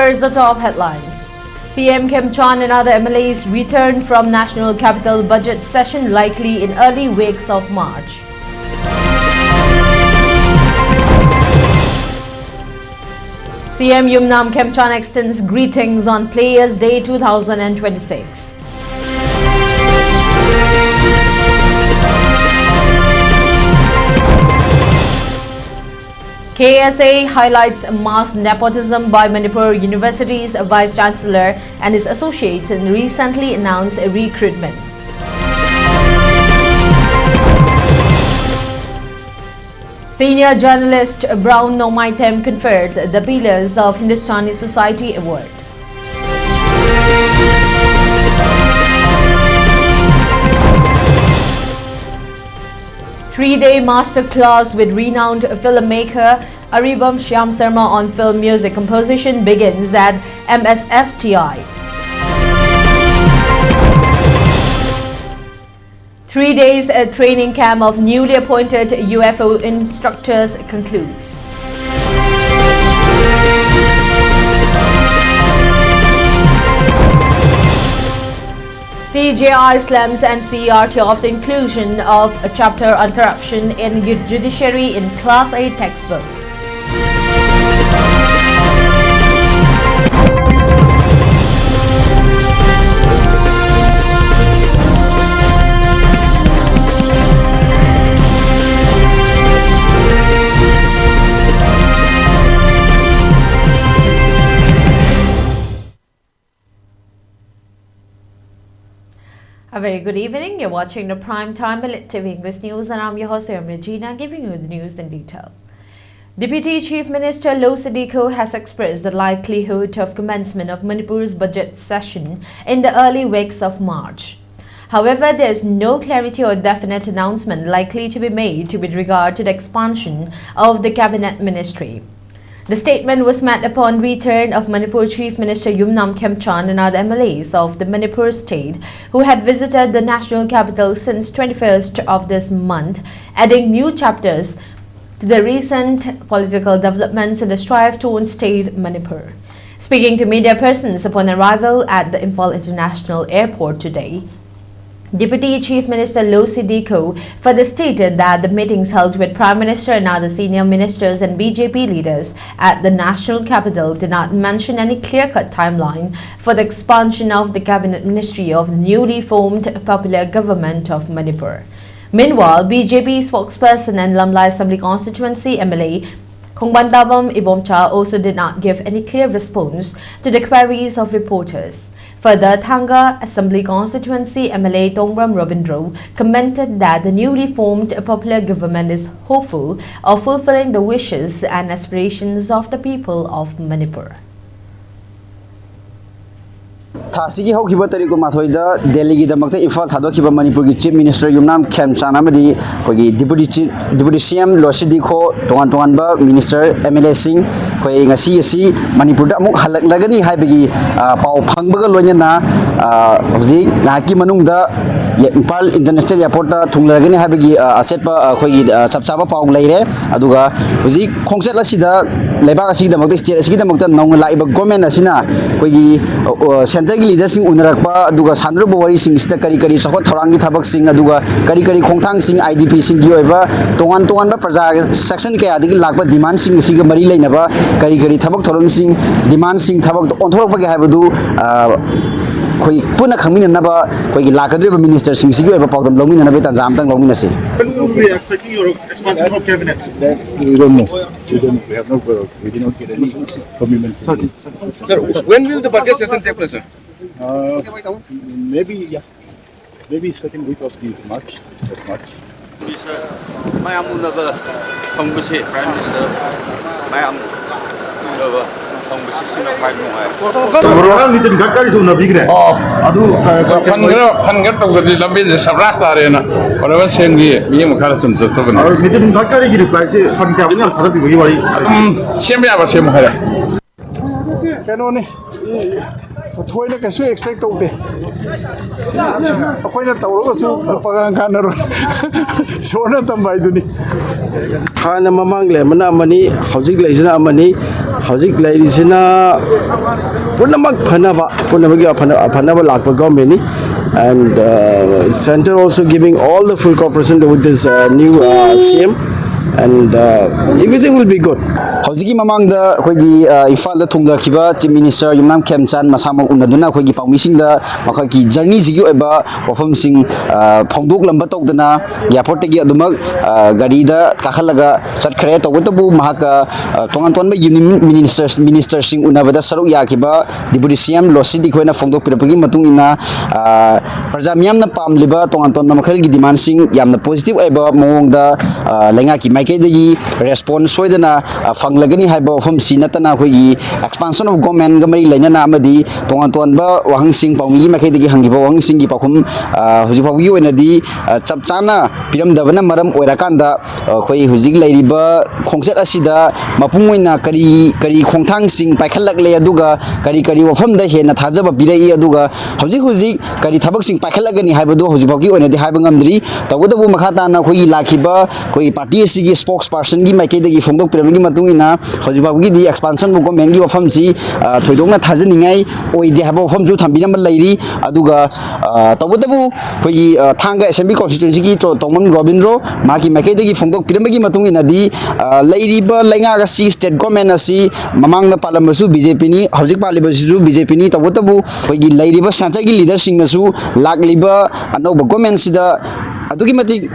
First, the top headlines. CM Kim Chan and other MLAs return from National Capital Budget Session likely in early weeks of March. CM Yumnam Kim Chan extends greetings on Players Day 2026. KSA highlights mass nepotism by Manipur University's Vice-Chancellor and his associates in recently announced recruitment. Senior journalist Brown Nomaitem conferred the Pillars of Hindustani Society Award. Three-day masterclass with renowned filmmaker Aribam Shyam Sharma on film music composition begins at MSFTI. 3 days training camp of newly appointed UFO instructors concludes. CJI slams NCERT of the inclusion of a chapter on corruption in judiciary in Class A textbook. A very good evening. You're watching the Prime Time ELITETV English News and I'm your host, Ragina, giving you the news in detail. Deputy Chief Minister Lo Sidiko has expressed the likelihood of commencement of Manipur's budget session in the early weeks of March. However, there is no clarity or definite announcement likely to be made with regard to the expansion of the cabinet ministry. The statement was made upon return of Manipur Chief Minister Yumnam Kim Chan and other MLAs of the Manipur state who had visited the national capital since 21st of this month, adding new chapters to the recent political developments in the strive-torn state Manipur. Speaking to media persons upon arrival at the Imphal International Airport today, Deputy Chief Minister Lo Sidiko further stated that the meetings held with Prime Minister and other senior ministers and BJP leaders at the national capital did not mention any clear-cut timeline for the expansion of the cabinet ministry of the newly formed popular government of Manipur. Meanwhile, BJP spokesperson and Lamlai Assembly Constituency MLA Khongbantabam Ibomcha also did not give any clear response to the queries of reporters. Further, Thanga Assembly Constituency MLA Tongbram Robindro commented that the newly formed popular government is hopeful of fulfilling the wishes and aspirations of the people of Manipur. Thasigi Hokiba Tariko Mathoida, Delhi Damakta Ifal Hadokiba Manipur Chief Minister Yumnam Kim Chan Amadi, Deputy CM Lo Sidiko, Tuanba, Minister MLA Singh, Koying a CSC, Manipur Lagani Haibigi, Pau Pangbaga Loyana, Hozi, Naki Manungda. Impal International Airport Tunglagani Habigi Asetpa Sapsapa Pau Laire, Aduga, Uzi Kongset Lasida, Lebasi the Motis, Sida Mokta, non like government Asina, Kogi Central leaders in Unarakpa, Duga Sandro Bori Sing, Karikari, Soko Torangi Tabak Sing, Aduga, Karikari Kongtang Sing, IDP Sing Yoeva, Toan Praza, Section Kadi Lakba, demand Sing, Siga Marila Neva, Karikari Tabak Toron Sing, demand Sing Tabak on top of Habadu. Puna coming another Lakadriva minister Sing about them Lomina and Zamtang Lominasi. When we are expecting your expansion of cabinet? That's we don't know. We have not we did not get any commitment. Sir, when will the budget session take place, sir? Maybe second week of March. My Amunaga Congress Prime Minister, my Nitin Gadkari is on a big day. Get over the Lambin, the Savrasta Arena, whatever saying the Yamakaratun. Nitin Gadkari replies from Cabinet for the people. Shemia was him. Can only Toilet can so expect of the appointed Tauros, Pagan Sona Tambaiduni Hana Mamangle, Manamani, Housing Lazina Mani, Hojik Laisina Punamak Panaba, Punamaga Panaba Lakpa government, and center also giving all the full cooperation with this new CM, and everything will be good. Hojiki mamangda khoi Imphal da thungda khiba Chief Minister Yumnam Khemchan masamok unaduna khoi gi pawmising da makhoi ki journey sigi oiba wafam sing phongdok lamba tawdana airport gi adumak gari da kakhalaga chatkhare tawtabu mahaka tongan tonba union minister sing unabada saruk yakiba deputy CM Losidi khoina phongdok pirapagi matung ina praja miyamna pamliba tongan tonba makhal gi demand sing yamna positive oiba mongda lenga ki maike dagi response soidana lagani haiba from sinatana khoi expansion of government gamari lainana amadi tongan tonba wahang sing pawmi makai dagi hangiba wahang sing gi pakhum huji pawgi oinadi chapchana piram dabana maram oirakanda khoi hujik lairiba khongchat asida mapung oina kari khongthang sing paikhallagle aduga kari wafam da hena thajaba birai aduga hujik kari thabak sing paikhalagani haibadu huji pawgi oinadi haiba ngamdri tagodabu makhata na khoi lakhiba khoi party sigi spokesperson gi makai dagi phongdok piramgi matungina Hojibagi di expansion buku mengi wafam si thoidongna thajaningai oide haba wafam ju thambinam lairi aduga tabudabu khoi thanga assembly constituency gi tongmang Robindro maki makedagi phongdok piramagi matungina di lairiba lenga ga si state government asi mamangna palambasu BJP ni hojik palibasu BJP ni tabudabu khoi gi lairiba center gi leader sing nasu lakliba anoba government sida adugi mati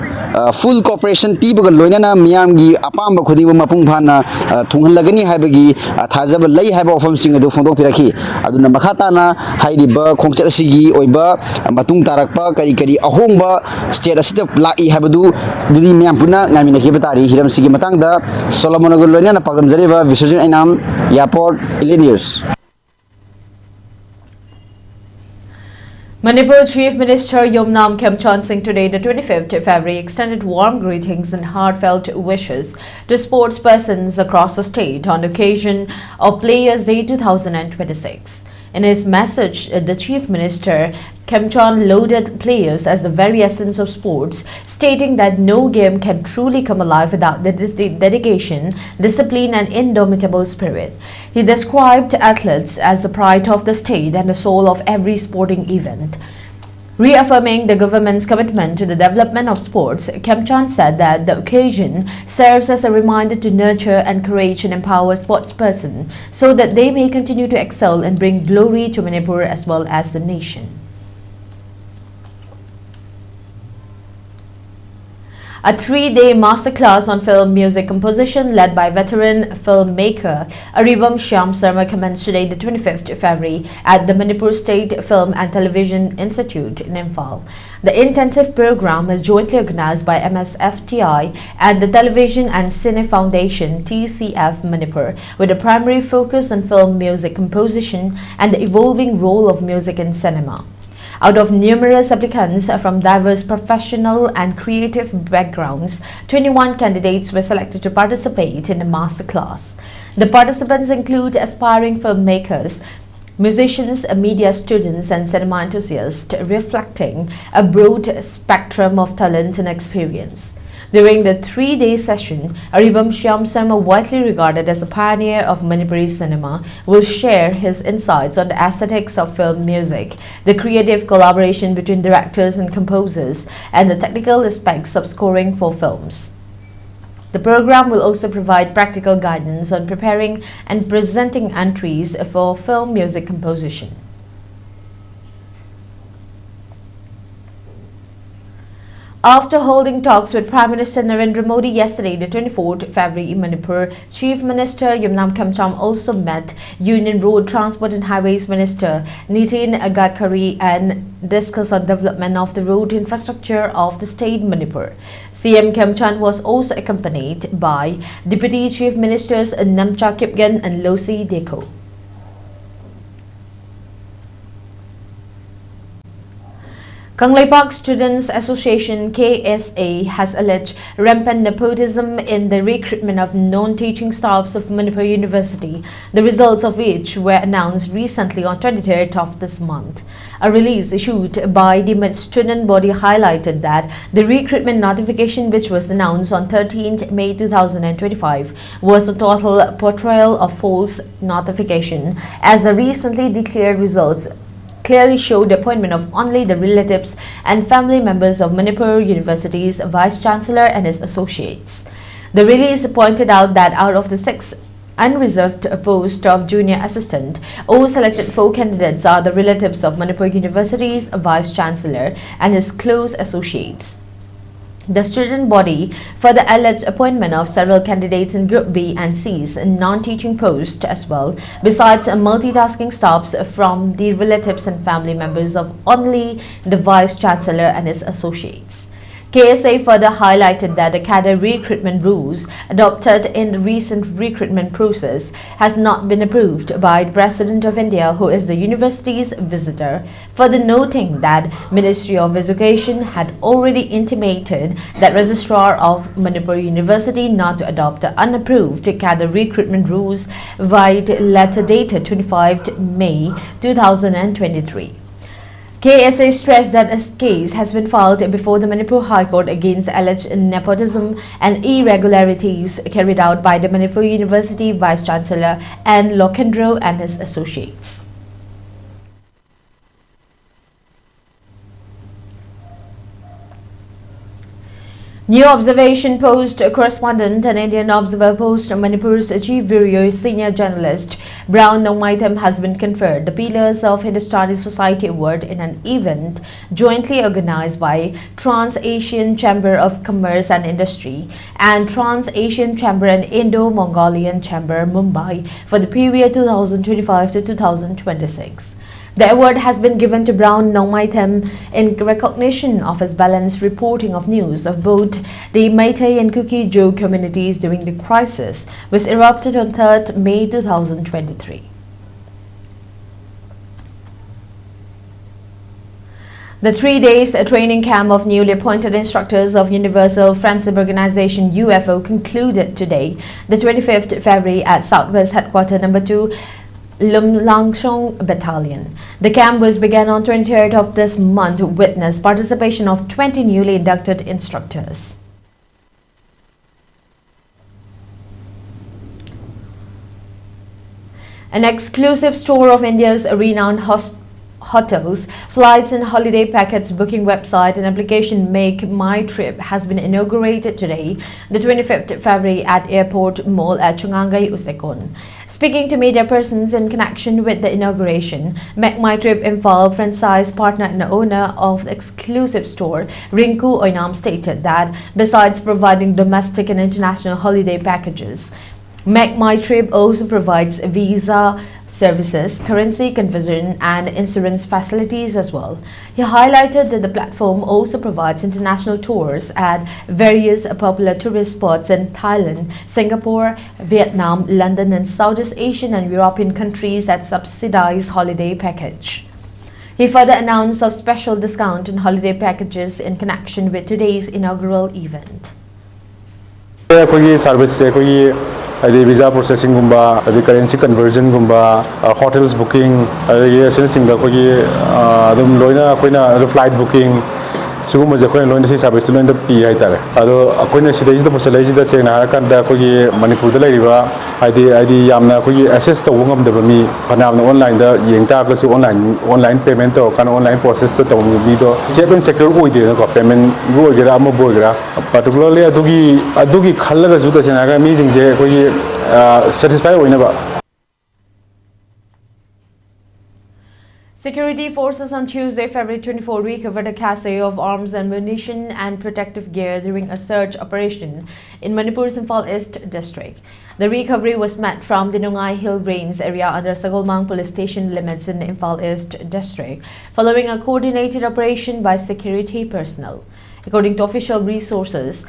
full cooperation pibaga loinana miyamgi apamba khudinga mapung phana thunghalagani haibagi thajaba lei haiba ofam sing adu phongdok pirakhi aduna makhata na hairiba khongchat asigi oiba matung tarakpa kari ahongba state asida lai haibadu dudi miyam puna ngamina kheba tari hiram sigi matangda Solomon gol loinana pagam jareba Visarjan Ainam Airport Elite News. Manipur Chief Minister Yumnam Khemchan Singh today, the 25th February, extended warm greetings and heartfelt wishes to sports persons across the state on the occasion of Players Day 2026. In his message, the Chief Minister Khemchan lauded players as the very essence of sports, stating that no game can truly come alive without the dedication, discipline and indomitable spirit. He described athletes as the pride of the state and the soul of every sporting event. Reaffirming the government's commitment to the development of sports, Khemchan said that the occasion serves as a reminder to nurture, encourage and empower sportspersons so that they may continue to excel and bring glory to Manipur as well as the nation. A 3-day masterclass on film music composition led by veteran filmmaker Aribam Shyam Sarma commenced today, the 25th February, at the Manipur State Film and Television Institute in Imphal. The intensive program is jointly organized by MSFTI and the Television and Cine Foundation TCF Manipur, with a primary focus on film music composition and the evolving role of music in cinema. Out of numerous applicants from diverse professional and creative backgrounds, 21 candidates were selected to participate in the masterclass. The participants include aspiring filmmakers, musicians, media students and cinema enthusiasts, reflecting a broad spectrum of talent and experience. During the 3-day session, Aribam Shyam Sarma, widely regarded as a pioneer of Manipuri cinema, will share his insights on the aesthetics of film music, the creative collaboration between directors and composers, and the technical aspects of scoring for films. The program will also provide practical guidance on preparing and presenting entries for film music composition. After holding talks with Prime Minister Narendra Modi yesterday, the 24th February in Manipur, Chief Minister Yumnam Khemchan also met Union Road Transport and Highways Minister Nitin Gadkari and discussed on development of the road infrastructure of the state Manipur. CM Khemchan was also accompanied by Deputy Chief Ministers Namcha Kipgen and Losi Deko. Kangleipak Students Association KSA has alleged rampant nepotism in the recruitment of non-teaching staffs of Manipur University, the results of which were announced recently on 23rd of this month. A release issued by the student body highlighted that the recruitment notification, which was announced on 13th May 2025, was a total portrayal of false notification, as the recently declared results clearly showed the appointment of only the relatives and family members of Manipur University's Vice-Chancellor and his associates. The release pointed out that out of the 6 unreserved posts of junior assistant, all selected 4 candidates are the relatives of Manipur University's Vice-Chancellor and his close associates. The student body further alleged appointment of several candidates in Group B and C's non-teaching posts as well, besides multitasking staffs from the relatives and family members of only the Vice-Chancellor and his associates. KSA further highlighted that the cadre recruitment rules adopted in the recent recruitment process has not been approved by the President of India, who is the university's visitor, further noting that Ministry of Education had already intimated that Registrar of Manipur University not to adopt the unapproved cadre recruitment rules via letter dated 25 May 2023. KSA stressed that a case has been filed before the Manipur High Court against alleged nepotism and irregularities carried out by the Manipur University Vice-Chancellor N. Lokendro and his associates. New Observation Post correspondent and Indian Observer Post Manipur's Chief Bureau Senior Journalist Brown Nomaitam has been conferred the Pillars of Hindustani Society Award in an event jointly organized by Trans-Asian Chamber of Commerce and Industry and Trans-Asian Chamber and Indo-Mongolian Chamber Mumbai for the period 2025 to 2026. The award has been given to Brown Nomaitam in recognition of his balanced reporting of news of both the Meitei and Kuki Joe communities during the crisis, which erupted on 3rd May 2023. The 3 days training camp of newly appointed instructors of Universal Friendship Organization UFO concluded today, the 25th February at Southwest Headquarters No. 2 Lumlangshong Battalion. The camp was began on 23rd of this month to witness participation of 20 newly inducted instructors. An exclusive store of India's renowned hotels, flights and holiday package booking website and application Make My Trip has been inaugurated today, the 25th February at Airport Mall at Chungangai, Usekon. Speaking to media persons in connection with the inauguration, Make My Trip Imphal franchise partner and owner of the exclusive store, Rinku Oinam, stated that besides providing domestic and international holiday packages, Make My Trip also provides visa services, currency conversion and insurance facilities as well. He highlighted that the platform also provides international tours at various popular tourist spots in Thailand, Singapore, Vietnam, London and Southeast Asian and European countries that subsidize holiday package. He further announced of special discount on holiday packages in connection with today's inaugural event. Visa processing gumba, currency conversion gumba, hotels booking, flight booking. Sugum is a coin loan service in the P. Although a coin is the possibility that Manipur River, ID Yamna, assess the womb of the Bami, Panam online, the Yingta online payment or can online process the video. 7 secure payment, Gurama Burgra, particularly a Dugi color as Zuta amazing, satisfied whenever. Security forces on Tuesday, February 24, recovered a cache of arms and ammunition and protective gear during a search operation in Manipur's Imphal East district. The recovery was met from the Nungai Hill Range area under Sagolmang police station limits in Imphal East district, following a coordinated operation by security personnel. According to official resources,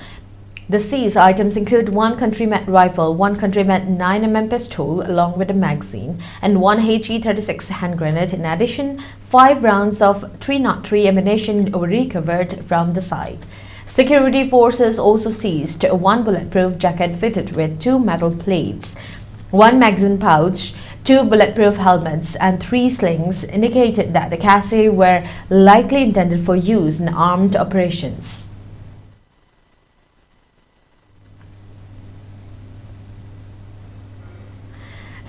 The seized items include one country-made rifle, one country-made 9mm pistol along with a magazine, and one HE-36 hand grenade. In addition, 5 rounds of 303 ammunition were recovered from the site. Security forces also seized one bulletproof jacket fitted with 2 metal plates, 1 magazine pouch, 2 bulletproof helmets, and 3 slings, indicated that the cassettes were likely intended for use in armed operations.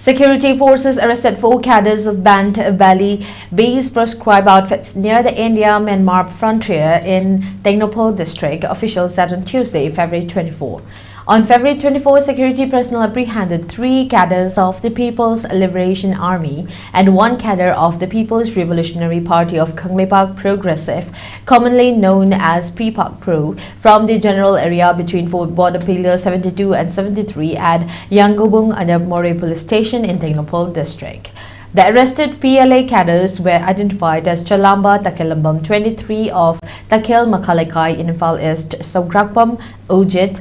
Security forces arrested 4 cadres of Band Valley based proscribed outfits near the India-Myanmar frontier in Tengnophol district, officials said on Tuesday, February 24. On February 24, security personnel apprehended 3 cadres of the People's Liberation Army and 1 cadre of the People's Revolutionary Party of Kangleipak Progressive, commonly known as PPAK Pro, from the general area between Fort Border Pillars 72 and 73 at Yangobung under More Police Station in Tengnophol district. The arrested PLA cadres were identified as Chalamba Takelambam 23 of Takel Makalekai in Imphal East, Sograkpam Ojit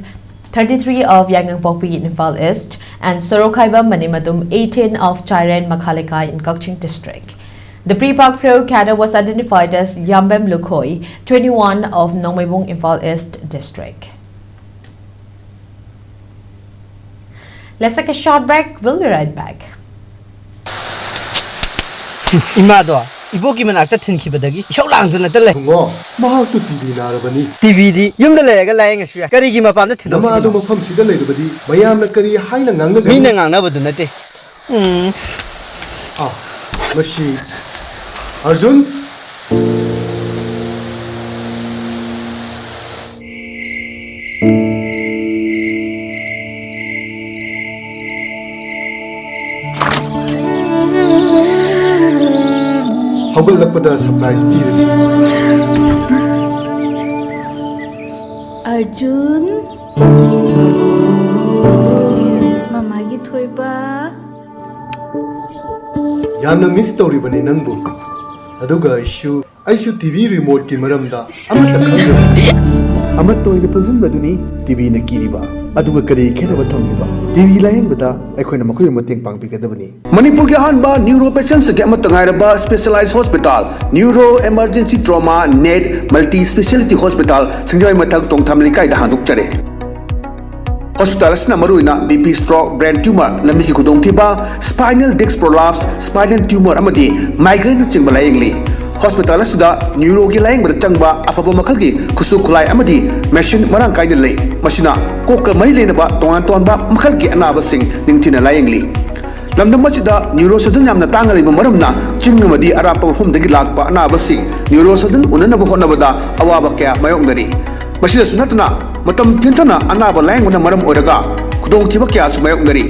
33 of Yangon in Imphal East, and Sorokaiba Manimatum 18 of Chairen Makalekai in Kakching district. The PPAK Pro cadre was identified as Yambem Lukoi 21 of Nongmebung Imphal East district. Let's take a short break. We'll be right back. Imado, iboki manakta thinkibadagi shaulang tale. Ngo, mahak tu TV narabani. TV di yumda lega laing asya. Karigi mapamda thido. Namado mafam sida leibadi, mayamna kari haina nganga. Mina ngangna badu nate. Mashi Arjun. Haugalakpada surprise piece. Arjun, Mama gi thoiba. Yamna miss tori bani nangbu. Aduga aishu TV remote ki maramda amata khangba. Amatto ina pazin baduni TV na kiriba. Aduga kari khenaba thamniba. TV layang bada aikoina makoi mateng pangbigadabani. Manipur के अहानबा neuro patients के अमत तंगाइरबा specialized hospital neuro emergency trauma net multi speciality hospital सिंगजाई मथक टोंगथाम लिकाई दा हांदुक चरे हॉस्पिटल असना मरुइना बीपी स्ट्रोक ब्रेन ट्यूमर लम्बी की खुदोंथिबा spinal disc prolapse spinal tumour अमदी माइग्रेन चिंगबा लायंगली हॉस्पिटल असदा न्यूरो की लायंग बद चंगबा अफबो मखल की खुसु खुलाई अमदी मशीन मरांग काइद लै मसिना कोक मरि लेनबा तोंगान तोंबा मखल की अनाबा सिंग निंगथिना लायंगली लमदम मसिदा neuro surgeon यामना तांगलिबा मरमना चिंगमदी Arap मफमदगी Lakpa अनाबसी neuro surgeon उननबा होनबदा अवाबा कया मायोंगदरी मसिदा सुनतना मतम थिंथना अनाबा लायंगना मरम ओरगा खुदोंथिबा कया सु मायोंगदरी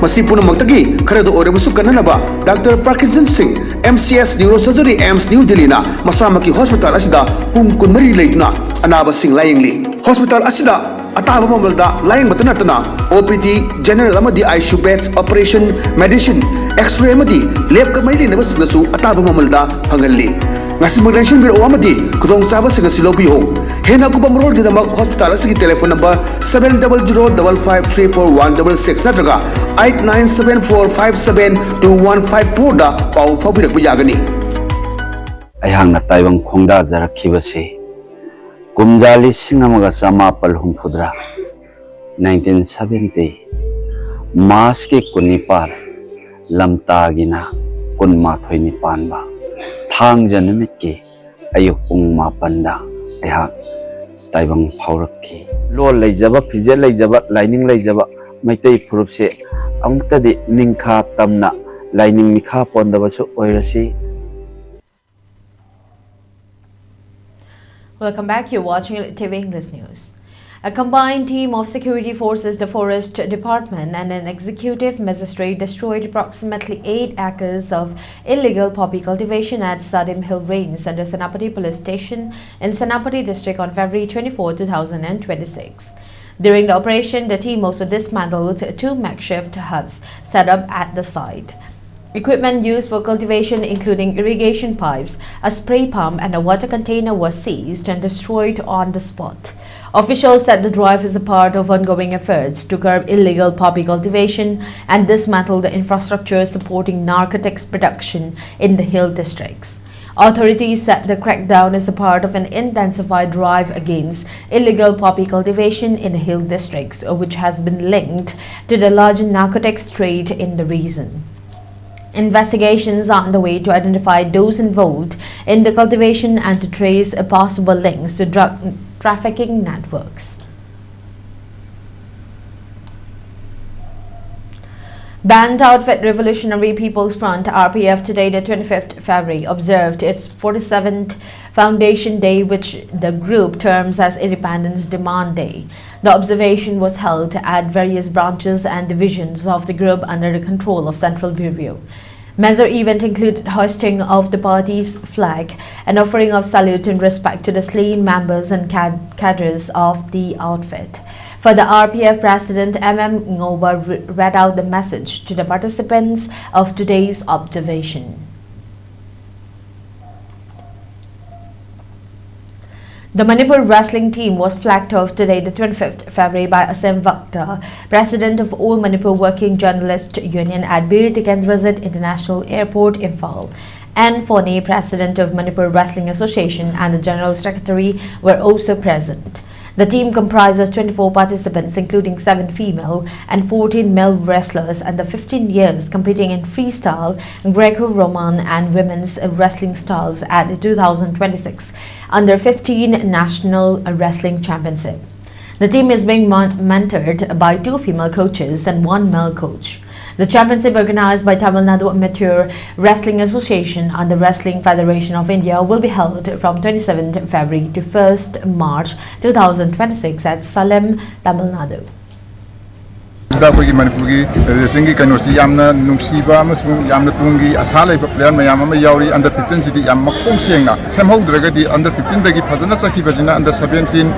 मसी पुनमक्तगी खरदो ओरबसु कन्ननबा doctor Parkinson Singh MCS neuro surgery AIIMS New Delhi ना मसामकी हॉस्पिटल असिदा पुंग कुनमरी लेदुना अनाबा सिंह लायंगली हॉस्पिटल असिदा अताब ममलदा लायंग मतनतना OPD जनरल अमदी ICU beds operation medicine X-ray अमदी लैब कमैली नबसनसु अताब ममलदा फंगल्ली ngasi magdenshin bir amadi kudong saba singa silobiho hena ku bamrol gi damak hospital asigi telephone number 7005534166 natraga 8974572154 da pau phabirak bu yagani ayang na taibang khongda jarakhibase kumjali singamaga samapal humphudra 1970 mas ke kunipal lamtagina kunmathoi nipanba thang janamit ke ayuk pung mapanda ayha taibang phaurak ki lo leijaba phije leijaba lining leijaba maitai phurup se amta de ningkha tamna lining mikha pondaba chu oirasi. Welcome back. You're watching ELITETV English News. A combined team of security forces, the Forest Department and an executive magistrate destroyed approximately 8 acres of illegal poppy cultivation at Sadim Hill Range under Senapati Police Station in Senapati district on February 24, 2026. During the operation, the team also dismantled 2 makeshift huts set up at the site. Equipment used for cultivation, including irrigation pipes, a spray pump, and a water container, was seized and destroyed on the spot. Officials said the drive is a part of ongoing efforts to curb illegal poppy cultivation and dismantle the infrastructure supporting narcotics production in the hill districts. Authorities said the crackdown is a part of an intensified drive against illegal poppy cultivation in the hill districts, which has been linked to the larger narcotics trade in the region. Investigations are underway to identify those involved in the cultivation and to trace possible links to drug trafficking networks. Banned Outfit Revolutionary People's Front (RPF) today, the 25th February, observed its 47th Foundation Day, which the group terms as Independence Demand Day. The observation was held at various branches and divisions of the group under the control of Central Bureau. Major event included hoisting of the party's flag and offering of salute in respect to the slain members and cadres of the outfit. For the RPF President M.M. Ngoba read out the message to the participants of today's observation. The Manipur wrestling team was flagged off today, the 25th February, by Asem Vakta, President of All Manipur Working Journalist Union at Bir Tikendrasit International Airport, Imphal. N. Fone, President of Manipur Wrestling Association, and the General Secretary were also present. The team comprises 24 participants, including 7 female and 14 male wrestlers under 15 years, competing in freestyle, Greco-Roman and women's wrestling styles at the 2026 Under 15 National Wrestling Championship. The team is being mentored by 2 female coaches and 1 male coach. The championship, organized by Tamil Nadu Amateur Wrestling Association and the Wrestling Federation of India, will be held from 27th February to 1st March 2026 at Salem, Tamil Nadu. ꯑꯩꯈꯣꯏꯒꯤ ꯃꯅꯤꯄꯨꯔꯒꯤ ꯔꯦꯁꯂꯤꯡꯒꯤ ꯀꯩꯅꯣꯁꯤ ꯌꯥꯝꯅ ꯅꯨꯡꯁꯤꯕ ꯑꯃꯁꯨꯡ ꯌꯥꯝꯅ ꯇꯨꯡꯒꯤ ꯑꯁꯥ ꯂꯩꯕ ꯄ꯭ꯂꯦꯌꯔ ꯃꯌꯥꯝ ꯑꯃ ꯌꯥꯎꯔꯤ ꯑꯟꯗꯔ 15 ꯁꯤꯗꯤ ꯌꯥꯝ ꯃꯈꯣꯡ ꯁꯦꯡꯅ ꯁꯦꯝꯍꯧꯗ꯭ꯔꯒꯗꯤ ꯑꯟꯗꯔ 15 ꯗꯒꯤ ꯐꯖꯅ ꯆꯠꯈꯤꯕꯁꯤꯅ ꯑꯟꯗꯔ 17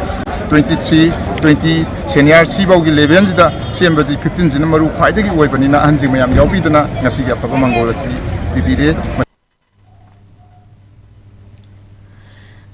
23 20 ꯁꯦꯅꯤꯌꯔ ꯁꯤꯐꯥꯎꯒꯤ ꯂꯦꯚꯦꯜꯁꯤꯗ ꯁꯦꯝꯕꯁꯤ 15 ꯁꯤꯅ ꯃꯔꯨ ꯈ꯭ꯋꯥꯏꯗꯒꯤ ꯑꯣꯏꯕꯅꯤꯅ ꯑꯍꯟꯁꯤꯡ ꯃꯌꯥꯝ ꯌꯥꯎꯕꯤꯗꯅ ꯉꯁꯤꯒꯤ ꯑꯐꯕ ꯃꯪꯒꯣꯜ ꯑꯁꯤ ꯄꯤꯕꯤꯔꯦ.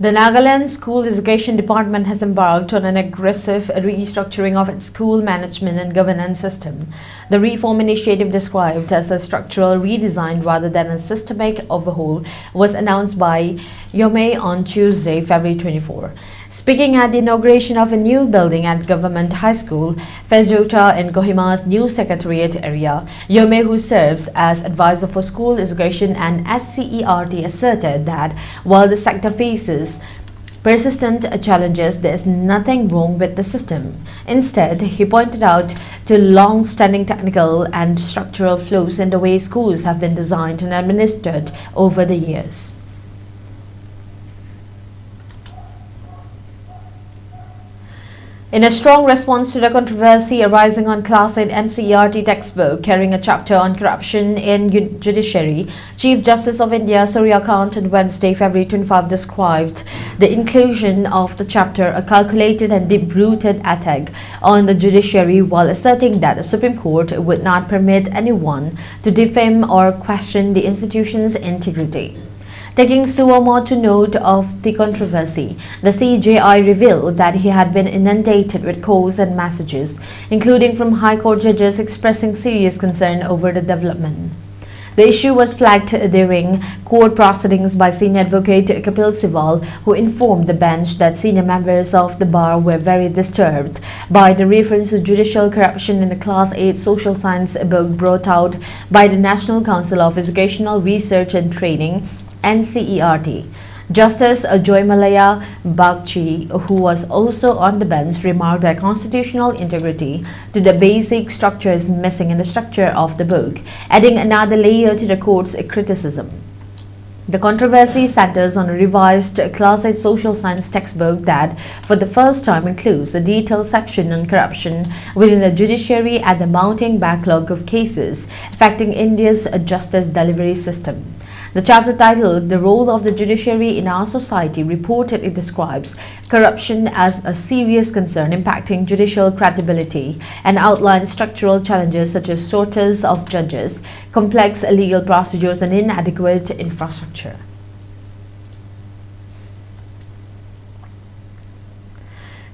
The Nagaland School Education Department has embarked on an aggressive restructuring of its school management and governance system. The reform initiative, described as a structural redesign rather than a systemic overhaul, was announced by Yome on Tuesday, February 24. Speaking at the inauguration of a new building at Government High School, Fezjota in Kohima's new secretariat area, Yome, who serves as advisor for school education and SCERT, asserted that while the sector faces persistent challenges, there is nothing wrong with the system. Instead, he pointed out to long-standing technical and structural flaws in the way schools have been designed and administered over the years. In a strong response to the controversy arising on Class 8 NCERT textbook carrying a chapter on corruption in judiciary, Chief Justice of India Surya Kant on Wednesday, February 25, described the inclusion of the chapter a calculated and deep-rooted attack on the judiciary, while asserting that the Supreme Court would not permit anyone to defame or question the institution's integrity. Taking suo to note of the controversy, the CJI revealed that he had been inundated with calls and messages, including from High Court judges expressing serious concern over the development. The issue was flagged during court proceedings by senior advocate Kapil Sibal, who informed the bench that senior members of the bar were very disturbed by the reference to judicial corruption in the Class 8 social science book brought out by the National Council of Educational Research and Training, NCERT. Justice Joymalaya Bagchi, who was also on the bench, remarked that constitutional integrity to the basic structure is missing in the structure of the book, adding another layer to the court's criticism. The controversy centers on a revised Class 8 social science textbook that, for the first time, includes a detailed section on corruption within the judiciary and the mounting backlog of cases affecting India's justice delivery system. The chapter titled "The Role of the Judiciary in Our Society" reportedly describes corruption as a serious concern impacting judicial credibility and outlines structural challenges such as shortages of judges, complex legal procedures, and inadequate infrastructure.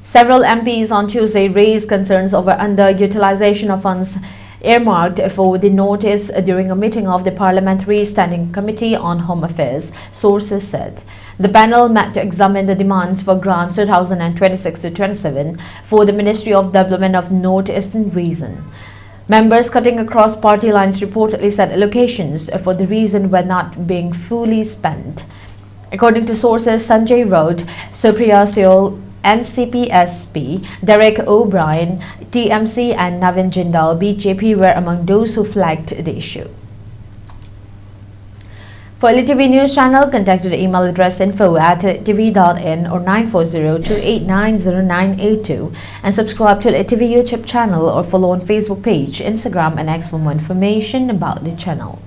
Several MPs on Tuesday raised concerns over underutilization of funds earmarked for the North-East during a meeting of the Parliamentary Standing Committee on Home Affairs, sources said. The panel met to examine the demands for grants 2026-27 for the Ministry of Development of North-Eastern Region. Members cutting across party lines reportedly said allocations for the region were not being fully spent. According to sources, Sanjay Road, Supriya Seol, NCP-SP, Derek O'Brien, TMC and Navin Jindal, BJP were among those who flagged the issue. For ELITETV News Channel, contact the email address info@elitetv.in or 940-289-0982 and subscribe to ELITETV YouTube channel or follow on Facebook page, Instagram and X for more information about the channel.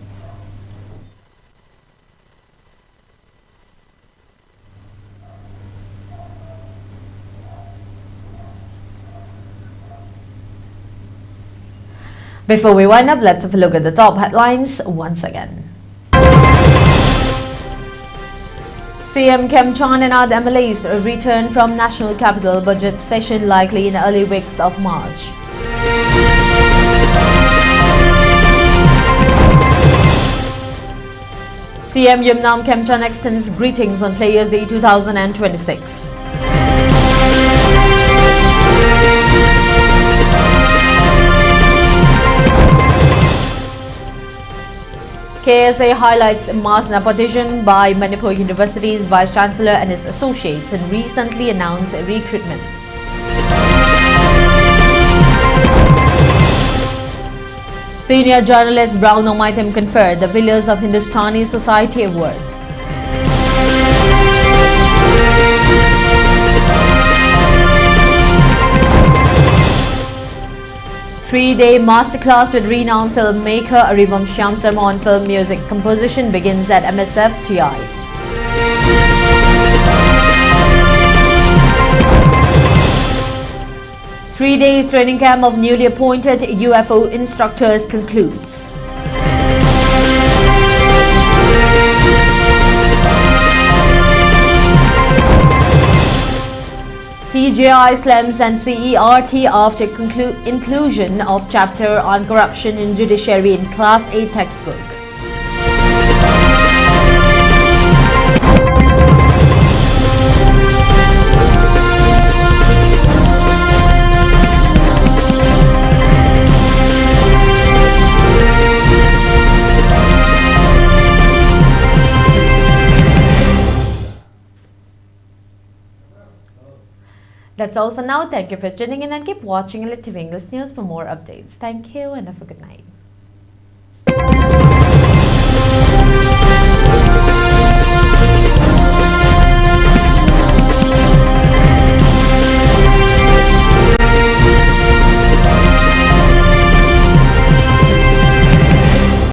Before we wind up, let's have a look at the top headlines once again. CM Kemchan and other MLAs return from National Capital Budget session likely in early weeks of March. CM Yumnam Kemchan extends greetings on Players Day 2026. KSA highlights mass nepotism by Manipur University's Vice Chancellor and his associates and recently announced recruitment. Senior journalist Brown Omaitem conferred the Villiers of Hindustani Society Award. Three-day masterclass with renowned filmmaker Arivam Shyam Sharma on film music composition begins at MSF-TI. Three days training camp of newly appointed UFO instructors concludes. CJI slams and CERT after inclusion of chapter on corruption in judiciary in Class 8 textbook. That's all for now. Thank you for tuning in and keep watching ELITETV English News for more updates. Thank you and have a good night.